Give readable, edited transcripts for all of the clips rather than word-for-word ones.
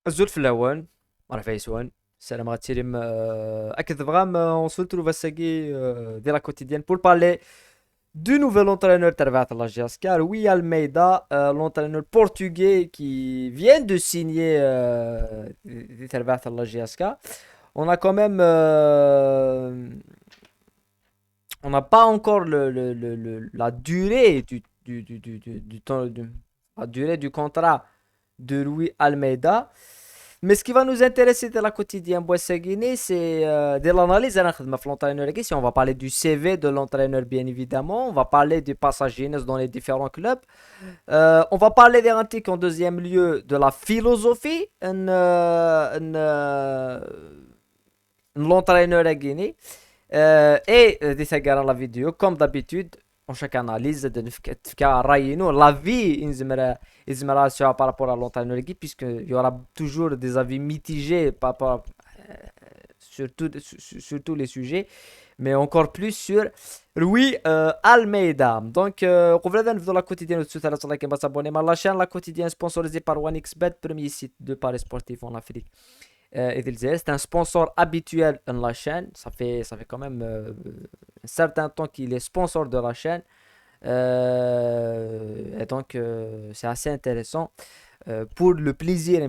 الزول في الهوان مرحبا يسوان. السلام غاتيريم أكد فغام on se retrouve à Sagui de la quotidienne pour parler du nouvel entraîneur تبع la GSK, Rui Almeida, l'entraîneur portugais qui vient de signer تبع la GSK. On a quand même on n'a pas encore la durée du temps la durée du contrat de Rui Almeida. Mais ce qui va nous intéresser dans la quotidienne Boisseguini, c'est de l'analyse de l'entraîneur. Si on va parler du CV de l'entraîneur, bien évidemment, on va parler du passage dans les différents clubs. On va parler des antiques en deuxième lieu de la philosophie de l'entraîneur à Guinée. Et de la vidéo, comme d'habitude, en chaque analyse, de la vie par rapport à l'entraîneur équipe, puisqu'il y aura toujours des avis mitigés par rapport sur tous les sujets, mais encore plus sur Rui Almeida. Donc, revenons dans la quotidienne de tout à l'heure, qui va s'abonner à la chaîne, la quotidienne sponsorisée par OneXBet, premier site de paris sportifs en Afrique. C'est un sponsor habituel de la chaîne. Ça fait quand même un certain temps qu'il est sponsor de la chaîne. Et donc, c'est assez intéressant pour le plaisir.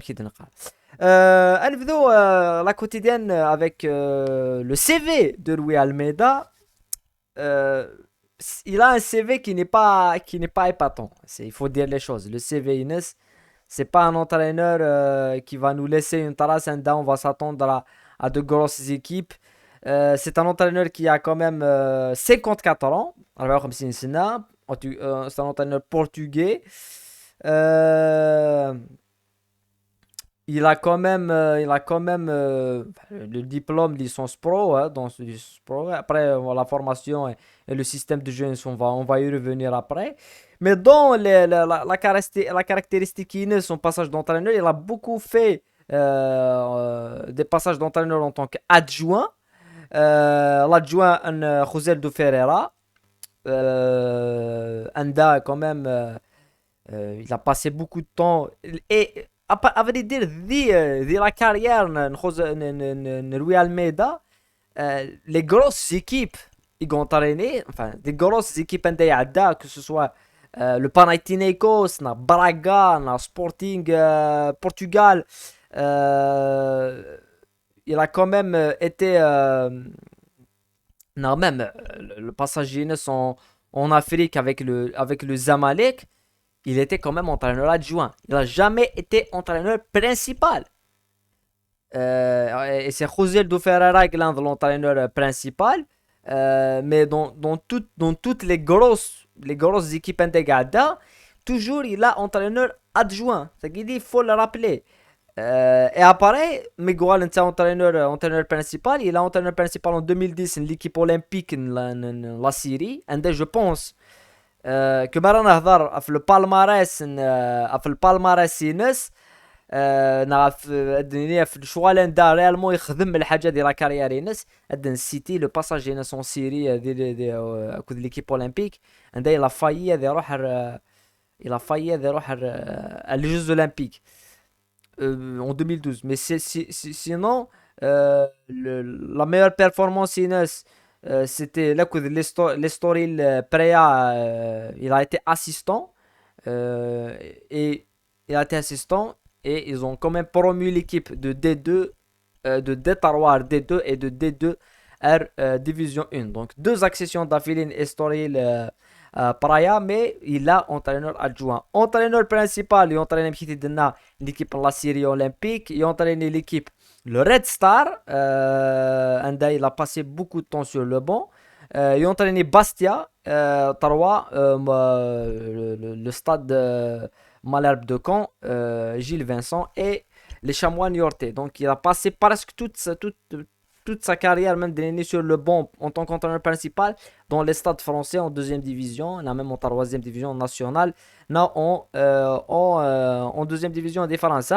نبداو la quotidienne avec le CV de Louis Almeida. Euh, il a un CV qui n'est pas épatant. Il faut dire les choses. Le CV Inès, c'est pas un entraîneur qui va nous laisser une trace. On va s'attendre à de grosses équipes. C'est un entraîneur qui a quand même 54 ans. Alors, comme c'est un entraîneur portugais. Euh, il a quand même le diplôme licence pro, hein, dans ce licence pro. Après, la formation et le système de jeu, on va y revenir après. Mais dans la caractéristique qui est son passage d'entraîneur, il a beaucoup fait des passages d'entraîneur en tant qu'adjoint. L'adjoint José de Ferreira. Anda, quand même, il a passé beaucoup de temps. Et à vrai dire, dès la carrière de Rui Almeida, les grosses équipes ils ont entraîné, enfin, des grosses équipes indéada, que ce soit le Panathinaikos, na Braga, na Sporting Portugal. euh, il a quand même été. Non, même le passage jeunesse en Afrique avec le Zamalek, il était quand même entraîneur adjoint. Il n'a jamais été entraîneur principal. Et c'est José do Ferreira qui est l'entraîneur principal. Mais dans toutes les grosses équipes intégrées, toujours il a entraîneur adjoint. C'est qu'il dit, il faut le rappeler. Et après, Miguel est entraîneur principal. Il est entraîneur principal en 2010 l'équipe olympique de la Syrie. Et je pense que maintenant, في البالماريس ينس نعرف الدنيا في الشغل دا ريالمون يخدم الحاجه ديال لا كارير ينس ادن سيتي لو باساج ينس اون سيري كود ليكيب اولمبيك عندها يلا فاي يروح les Jeux Olympiques en 2012. Mais sinon, la meilleure performance Inès, c'était là que l'Estoril Preya, il a été assistant. euh, et il a été assistant et ils ont quand même promu l'équipe de D2, de D3 D2 et de D2 R Division 1. Donc deux accessions d'affilée Estoril Praia, mais il a entraîneur adjoint. Entraîneur principal, il entraîne l'équipe la Syrie olympique, il entraîne l'équipe le Red Star. Il a passé beaucoup de temps sur le banc. Il entraîné Bastia, 3, le stade Malherbe de Caen, Gilles Vincent et les Chamois Niortais. Donc il a passé presque toute sa carrière, même d'année sur le banc en tant qu'entraîneur principal dans les stades français en deuxième division, là même en troisième division nationale, là en deuxième division des Français.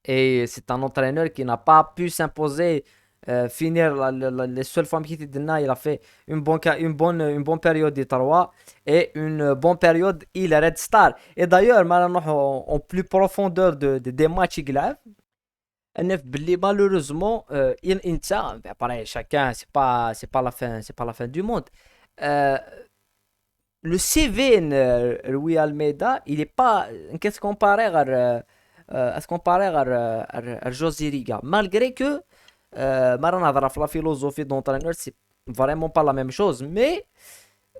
Et c'est un entraîneur qui n'a pas pu s'imposer finir les seules fois qu'il était dedans, il a fait une bonne période de 3 et une bonne période il est Red Star. Et d'ailleurs, maintenant en plus profondeur des matchs qu'il a, malheureusement, il Inter, ben, pareil, chacun, c'est pas la fin, c'est pas la fin du monde. Euh, le CV Rui Almeida, il est pas, qu'est-ce qu'on comparer à ce qu'on comparer à José Riga, malgré que Maran la philosophie d'entraîneur, c'est vraiment pas la même chose, mais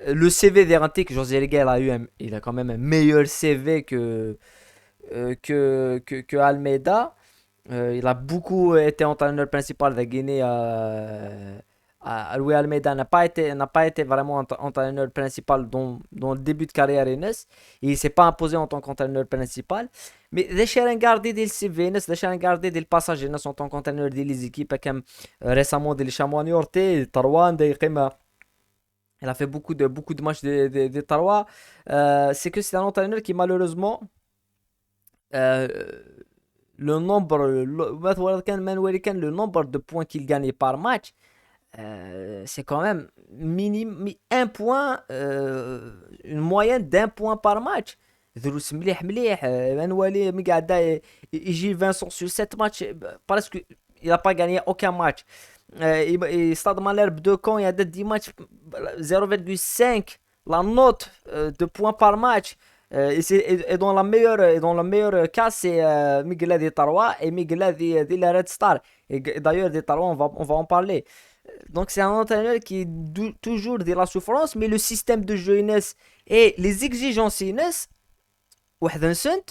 le CV garanti que José Riga il a quand même un meilleur CV que Almeida. Il a beaucoup été entraîneur principal de Guinée. Louis Almeida n'a pas été vraiment entraîneur principal dans le début de carrière Enes. Il ne s'est pas imposé en tant qu'entraîneur principal. Mais deixa regarder des CV Enes, deixa regarder des passages Enes en tant qu'entraîneur des équipes comme récemment des Chamois Niortais, Tarwan, des Khema. Il a fait beaucoup de matchs de Tarwa. C'est que c'est un entraîneur qui malheureusement euh, le nombre de points qu'il gagnait par match, c'est quand même minime, un point, une moyenne d'un point par match. دروس مليح مليح منولي مي قاعد يجي 20 sur 7 matchs presque il n'a pas gagné aucun match. Stade Malherbe de Caen il y a des 10 matchs 0,5 la note de points par match. Et dans la meilleure cas, c'est Miguel de Tarwa et Miguel de la Red Star. Et d'ailleurs, de Tarwa, on va en parler. Donc, c'est un entraîneur qui est toujours de la souffrance, mais le système de jeu Inès et les exigences Inès, وحدة نسنت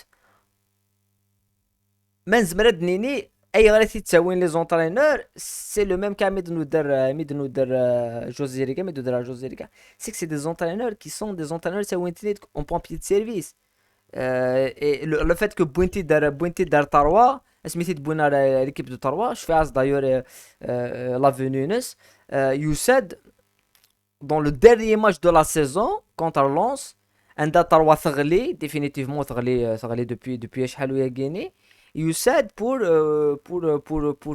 ما نزمرد نيني اي غلطي تساوين لي زونترينور سي لو ميم كا ميد نودر جوزي ريغا ميدودر جوزي ريغا سي que c'est des entraîneurs qui sont des entraîneurs تساوين تنيت en pompier de service. Et le fait que Bounty dar Tarwa, Smith Bounar l'équipe de Tarwa, je fais d'ailleurs la venue Younes, Youssed, dans le dernier match de la saison contre Lens, un Tarwa Thagli, définitivement Thagli depuis شحال وهي Guinée. Youssed pour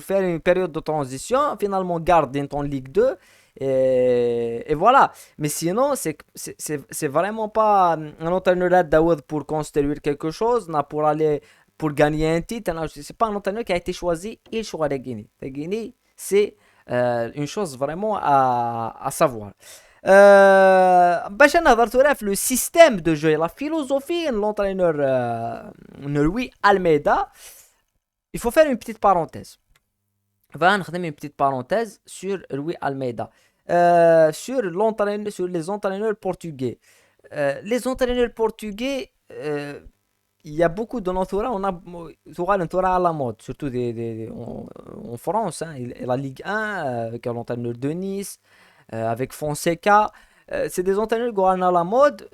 faire une période de transition, finalement garde en Ligue 2. Et voilà. Mais sinon, c'est vraiment pas un entraîneur d'Aoud pour construire quelque chose, pour aller pour gagner un titre. C'est pas un entraîneur qui a été choisi, il choisit la Guinée. La Guinée, c'est une chose vraiment à savoir. باش نهضر le système de jeu et la philosophie de l'entraîneur Louis Almeida, il faut faire une petite parenthèse. Voilà, on une petite parenthèse sur Louis Almeida. Sur les entraîneurs portugais. Les entraîneurs portugais, il y a beaucoup de l'entourage. On a l'entourage à la mode, surtout en France. Hein, et la Ligue 1, avec l'entraîneur de Nice, avec Fonseca. C'est des entraîneurs qui sont à la mode.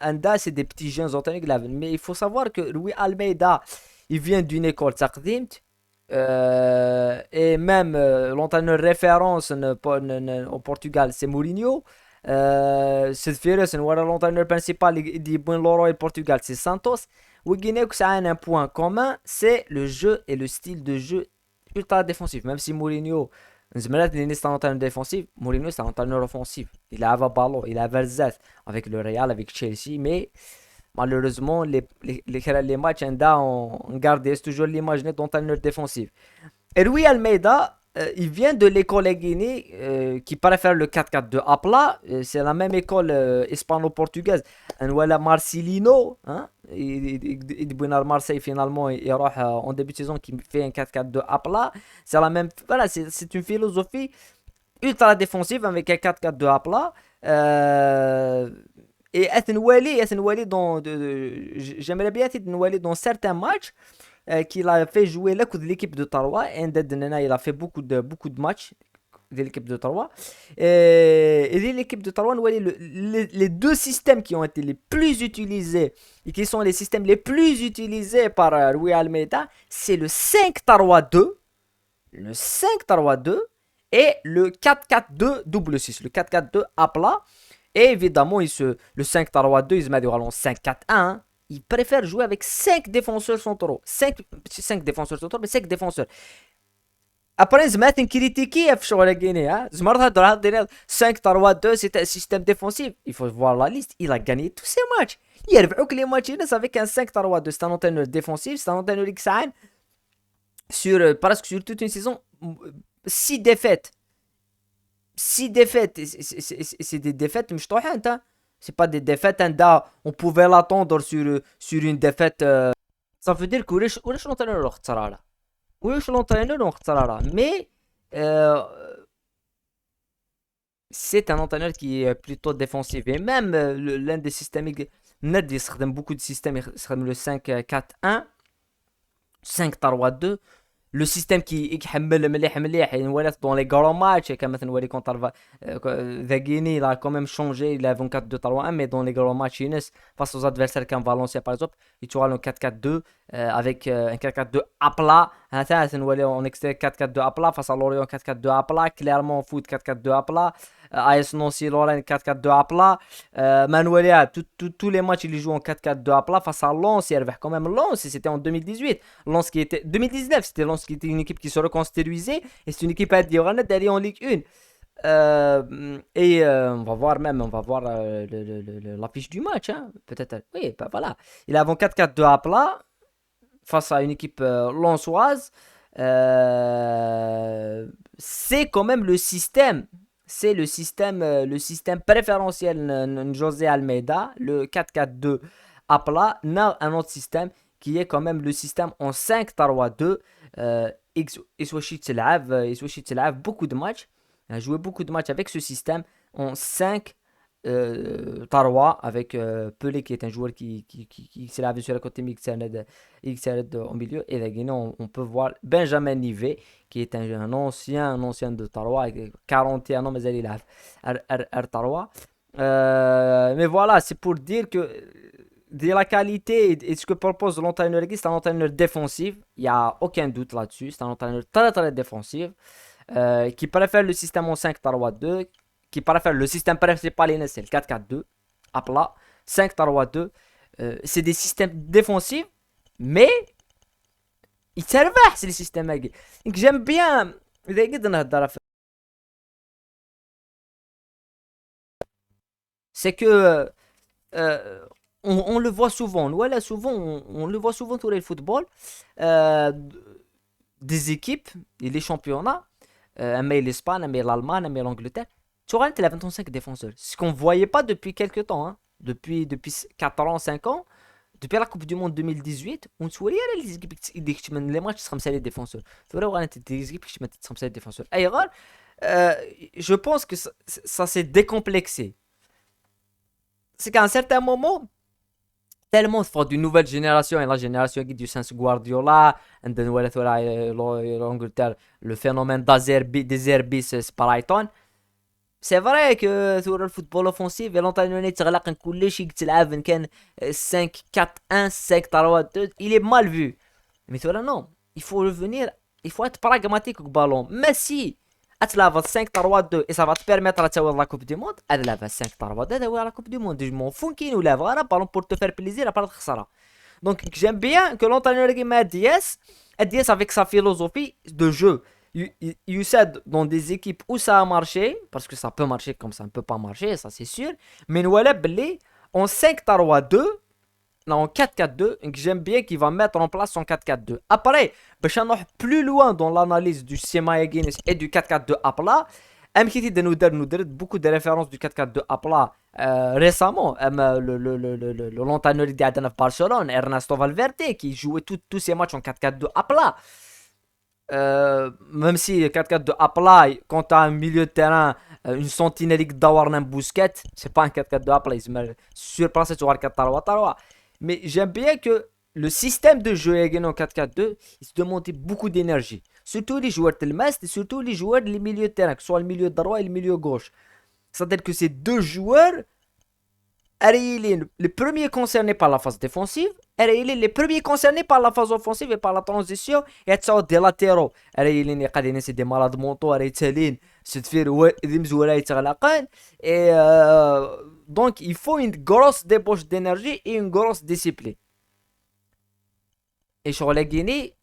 Anda, c'est des petits jeunes entraîneurs. Mais il faut savoir que Louis Almeida, il vient d'une école Tsakdimt. Et même l'entraîneur référence au Portugal, c'est Mourinho. C'est fait, c'est l'entraîneur principal du Loro et Portugal, c'est Santos. Ou Guinée, ça a un point commun, c'est le jeu et le style de jeu ultra défensif. Même si Mourinho, c'est un entraîneur défensif, Mourinho c'est un entraîneur offensif. Il a ballon, il a Verzet avec le Real, avec Chelsea, mais malheureusement, les matchs, on garde toujours l'image d'entraîneur défensif. Et Rui Almeida, il vient de l'école Guinée qui préfère le 4-4-2 à plat. C'est la même école hispano-portugaise. Voilà Marcelino, hein, il à Marseille finalement, il aura en début de saison qui fait un 4-4-2 à plat. C'est la même, voilà, c'est une philosophie ultra défensive avec un 4-4-2 à plat. Et Ethenwali j'aimerais bien Ethenwali dans certains matchs qu'il a fait jouer là de l'équipe de Tarwa. Et il a fait beaucoup de matchs de l'équipe de Tarwa. Et de l'équipe de Tarwa, les deux systèmes qui ont été les plus utilisés et qui sont les systèmes les plus utilisés par Rui Almeida, c'est le 5-3-2, le 5-3-2 et le 4-4-2 double 6, le 4-4-2 à plat. Et évidemment, le 5-3-2, il se met en 5-4-1. Il préfère jouer avec 5 défenseurs centraux. 5 défenseurs centraux, mais 5 défenseurs. Après, Zmatin critiqué sur Guinée. Hein. Zmarta dans la 5-3-2, c'était un système défensif. Il faut voir la liste. Il a gagné tous ses matchs. Il a vu que les matchs avec un 5-3-2. C'est un entraîneur défensif, c'est un entraîneur XAN sur presque sur toute une saison. 6 défaites. 6 défaites. C'est des défaites, mais je hein. C'est pas des défaites. Hein, on pouvait l'attendre sur une défaite. Ça veut dire que l'entraîneur là. Oui, l'entraîneur là. Mais euh, c'est un entraîneur qui est plutôt défensif. Et même l'un des systèmes, Ned, il se beaucoup de systèmes. Il se le 5-4-1, 5-3-2. Le système qui يحمل مليح مليح يعني ولات dans les grands matchs comme مثلا ولي contre The Guinea il a quand même changé il a 24-2-3-1 mais dans les grands matchs Younes, face aux adversaires comme Valencia par exemple il jouera le 4-4-2 avec un 4-4-2 à plat en extérieur 4-4-2 à plat face à Lorient 4-4-2 à plat clairement foot 4-4-2 à plat AS Nancy Lorraine 4-4-2 à plat Manuelia tous les matchs il joue en 4-4-2 à plat face à Lens il avait quand même Lens et c'était en 2018 Lens qui était 2019 c'était Lens qui était une équipe qui se reconstruisait et c'est une équipe à dire d'aller en Ligue 1 on va voir l'affiche du match hein. Peut-être oui bah, voilà il a avant 4-4-2 à plat face à une équipe lensoise c'est quand même le système c'est le système préférentiel de José Almeida, le 4-4-2 à plat, n'a un autre système qui est quand même le système en 5-3-2. Iswashi Telav, beaucoup de matchs, a joué beaucoup de matchs avec ce système en 5 Tarwa avec Pelé qui est un joueur qui s'est lavé sur le côté XRD au milieu et la Guinée on peut voir Benjamin Nivet qui est un ancien de Tarwa avec 41 ans mais il a Tarwa mais voilà c'est pour dire que de la qualité et ce que propose l'entraîneur c'est un entraîneur défensif il n'y a aucun doute là-dessus c'est un entraîneur très très défensif qui préfère le système en 5-3-2 qui préfère le système principal c'est le 4-4-2 à plat 5-3-2 c'est des systèmes défensifs mais ils servent c'est les systèmes donc j'aime bien c'est que on le voit souvent voilà souvent on le voit souvent sur le football euh, des équipes et les championnats un mail l'Espagne un mail l'Allemagne un mail l'Angleterre Turan il a 25 défenseurs ce qu'on voyait pas depuis quelques temps hein. depuis 4 ans 5 ans depuis la Coupe du Monde 2018 on se voyait les équipes les matchs sont les défenseurs tu vois les équipes qui sont les défenseurs ailleurs je pense que ça s'est décomplexé c'est qu'à un certain moment tellement fort d'une nouvelle génération et la génération qui du sens Guardiola and then l'Angleterre le phénomène des Herbis c'est Brighton c'est vrai que sur le football offensif l'entraîneur يتغلق كل شيء تلعب كان 5-4-1 5-3-2 il est mal vu mais toi non il faut revenir il faut être pragmatique au ballon mais si تلعب 5-3-2 et ça va te permettre de تسوي la coupe du monde تلعب 5-3-2 تسوي la coupe du monde je m'en fous qui nous lève un ballon pour te faire plaisir à part خسارة donc j'aime bien que l'entraîneur qui m'a dit Diaz avec sa philosophie de jeu you said dans des équipes où ça a marché parce que ça peut marcher comme ça ne peut pas marcher ça c'est sûr mais voilà Belé en 5-3-2 non, en 4-4-2 que j'aime bien qu'il va mettre en place son 4-4-2 après plus loin dans l'analyse du Sema Guinness et du 4-4-2 à plat MKT de nous donne beaucoup de références du 4-4-2 à plat récemment l'entraîneur de Barcelone Ernesto Valverde qui jouait tous ses matchs en 4-4-2 à plat même si 4-4-2 à plat quand tu as un milieu de terrain une sentinelle d'Awarnan Bousquet c'est pas un 4-4-2 à plat il se met sur place sur 4-3-3 mais j'aime bien que le système de jeu en 4-4-2 il se demandait beaucoup d'énergie surtout les joueurs de l'Est et surtout les joueurs des milieux de terrain que ce soit le milieu droit et le milieu gauche c'est à dire que ces deux joueurs les premiers concernés par la phase défensive les premiers concernés par la phase offensive et par la transition et des latéraux c'est des malades mentaux et donc il faut une grosse débauche d'énergie et une grosse discipline et sur la Guinée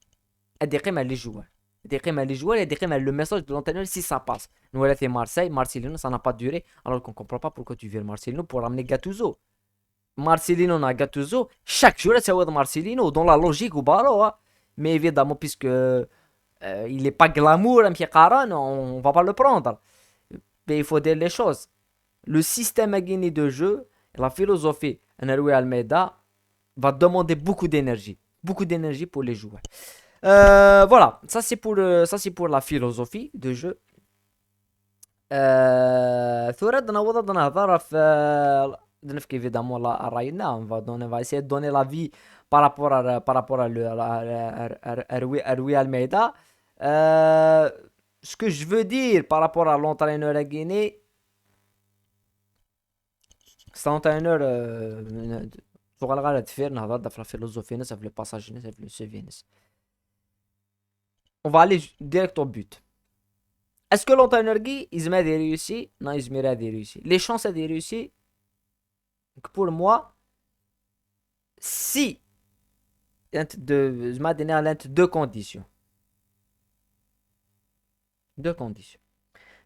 les joueurs des قيمة les joueurs et des قيمة le message de l'entraîneur si ça passe. Nous, elle a fait Marseille, Marcelino, ça n'a pas duré, alors qu'on comprend pas pourquoi tu vires Marcelino pour ramener Gattuso. Marcelino n'a Gattuso, chaque joueur c'est Marcelino, dans la logique ou baro, hein. Mais évidemment, puisque il est pas glamour, un pied on va pas le prendre. Mais il faut dire les choses. Le système à gagner de jeu, la philosophie, Naroui Almeida, va demander beaucoup d'énergie pour les joueurs. Voilà, ça c'est pour la philosophie de jeu. ثورة نوضة نهضر في نفك évidemment la راينا on va essayer de donner la vie par rapport à Rui Almeida. Ce que je veux dire par rapport à l'entraîneur à Guinée, c'est un entraîneur شغل غلط فيه نهضر في la philosophie في le passage في le suivi. On va aller direct au but. Est-ce que l'entraîneur Guy, il m'a réussi? Non, il m'a réussi. Les chances de réussir, pour moi, si, je m'ai donné à deux conditions. Deux conditions.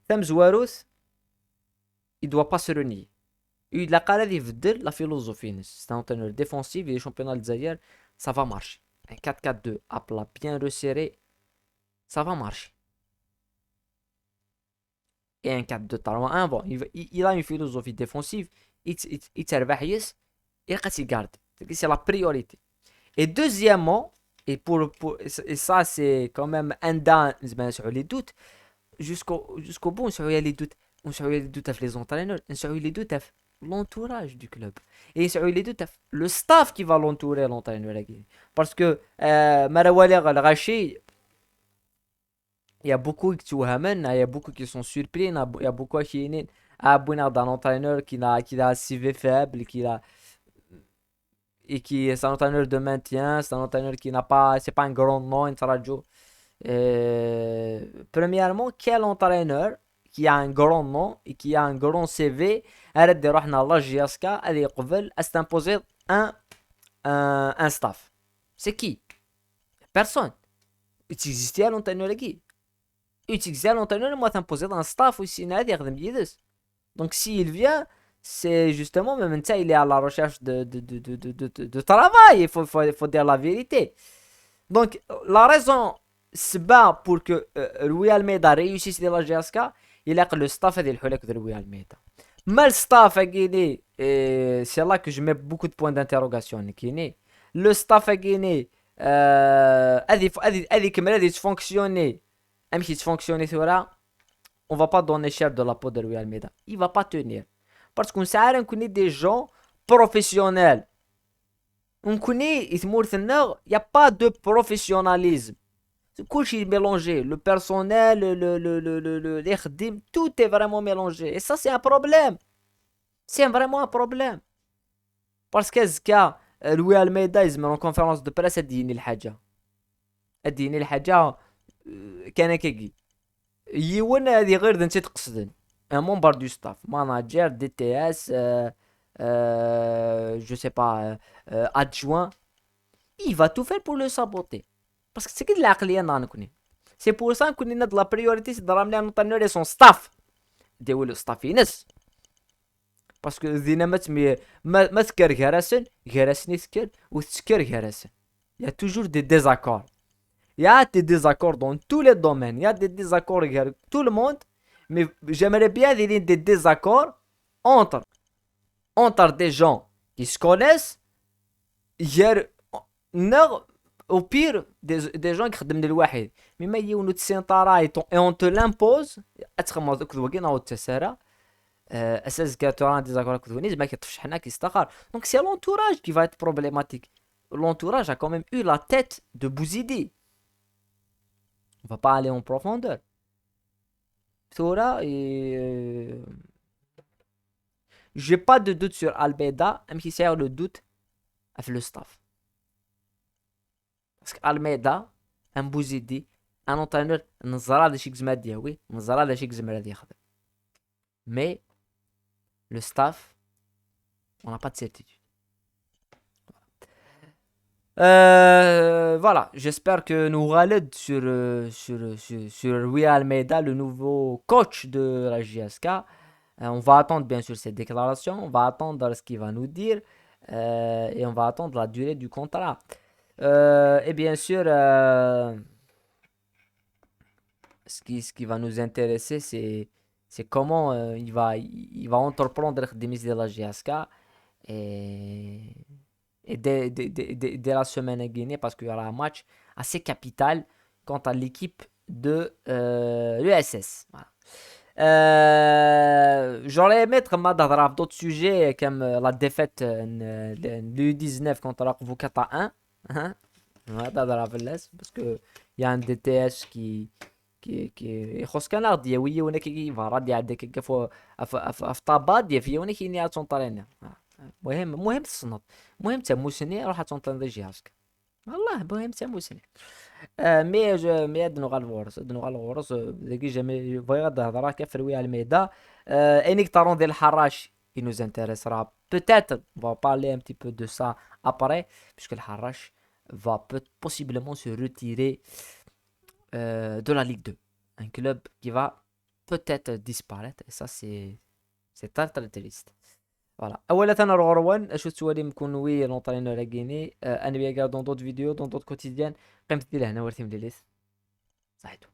Thème Zouaros, il ne doit pas se renier. Il a carré la philosophie. C'est un entraîneur défensif et les championnats d'Azaïr, ça va marcher. Un 4-4-2 à plat bien resserré, ça va marcher. Et un 4-2-3-1, bon, il a une philosophie défensive, il garde. C'est la priorité. Et deuxièmement, et ça c'est quand même un dan sur les doutes, jusqu'au bout, on a les doutes. On a les doutes avec les entraîneurs, on a les doutes avec l'entourage du club. Et on a les doutes avec le staff qui va l'entourer, l'entraîneur. Parce que Marawali Al-Rachi, il y a beaucoup qui il y a beaucoup qui sont surpris, il y a beaucoup qui sont abonnés d'un entraîneur qui a un CV faible, et qui est un entraîneur de maintien, c'est un entraîneur qui n'a pas, c'est pas un grand nom, une radio. Premièrement, quel entraîneur qui a un grand nom et qui a un grand CV arrête de رحنا الله جياسكا اللي يقبل s'imposer un staff. C'est qui? Personne. Il existait l'entraîneur qui? Utiliser l'entraîneur moi t'imposer un staff aussi نادي يخدم بيدس. Donc s'il vient, c'est justement même ça, il est à la recherche de travail, il faut dire la vérité. Donc la raison c'est pas pour que Rui Almeida réussisse dans la GSK, il a que le staff est de Rui Almeida. Mais le staff à Guinée, c'est là que je mets beaucoup de points d'interrogation. Le staff à Guinée, elle fonctionner, même si fonctionner on va pas donner cher de la peau de Rui Almeida. Il va pas tenir. Parce qu'on sait qu'on connaît des gens professionnels. On connaît, il n'y a pas de professionnalisme. Tout est mélangé. Le personnel, les khdim, tout est vraiment mélangé. Et ça, c'est un problème. C'est vraiment un problème. Parce que Louis Almeida, il met en conférence de presse, il dit الحاجة. الدين الحاجة كان كيجي. يون هذه غير ذا نسيت قصدن. Un membre du staff, manager, DTS, je sais pas, adjoint, il va tout faire pour le saboter. Parce que c'est que de l'aqliya نحن كوني. C'est pour ça qu'on a de la priorité c'est de ramener un entraîneur et son staff. ديو le staff ينس. Parce que ذينا ما تذكر غراسن يذكر وتذكر غراسن. Il y a toujours des désaccords. Il y a des désaccords dans tous les domaines. Il y a des désaccords avec tout le monde. Mais j'aimerais bien qu'il y ait des désaccords entre des gens qui se connaissent. Au pire, des gens qui خدم للواحد. Mais ما يجيو نتسنطراي et on te l'impose. أتخمم كذوقين أو تسارة. أساس كاتوران désaccord كذونيز ما كيطفش حنا كيستقر. Donc c'est l'entourage qui va être problématique. L'entourage a quand même eu la tête de Bouzidi. On va pas aller en profondeur. Thora et j'ai pas de doute sur Almeida, même si c'est le doute avec le staff. Parce qu'Almeida, un Bouzidi, un entraîneur, نزرع هذا الشيء كزما دياوي نزرع هذا الشيء كزما غادي يخدم. Mais le staff, on n'a pas de certitude. Voilà, j'espère que nous Khaled sur Rui Almeida, le nouveau coach de la JSK. On va attendre bien sûr ses déclarations, on va attendre ce qu'il va nous dire et on va attendre la durée du contrat. Et bien sûr, ce qui va nous intéresser, c'est comment il va entreprendre des mises de la GSK et, et dès la semaine à Guinée parce qu'il y aura un match assez capital contre l'équipe de l'USS. Voilà. J'aurais aimé mettre d'autres sujets comme la défaite de l'U19 contre la Vukata 1. Hein? Ouais, parce que il y a un DTS qui يخص كندا وي هنا كيف راد يعدي كيف في طاباد ديال في هنا كاين تونطريني مهم تصنت مهم تموسني راح تونطريني جهازك والله مهم تموسني مي ادنو غالفورس داكي جامي بغي غاد الهضره كفروي على الميدا انيك طارون ديال الحراش il nous intéressera peut-être on va parler un petit peu de ça après puisque le Harash va possiblement se retirer de la Ligue 2. Un club qui va peut-être disparaître. Et ça, c'est très très triste. Voilà. أولا أنا روان أشوف سوالي مكون وي لونطرينور لاكيني أنا بيا dans d'autres vidéos dans d'autres quotidiennes قيمتي لهنا ورثي مليليس صحيتو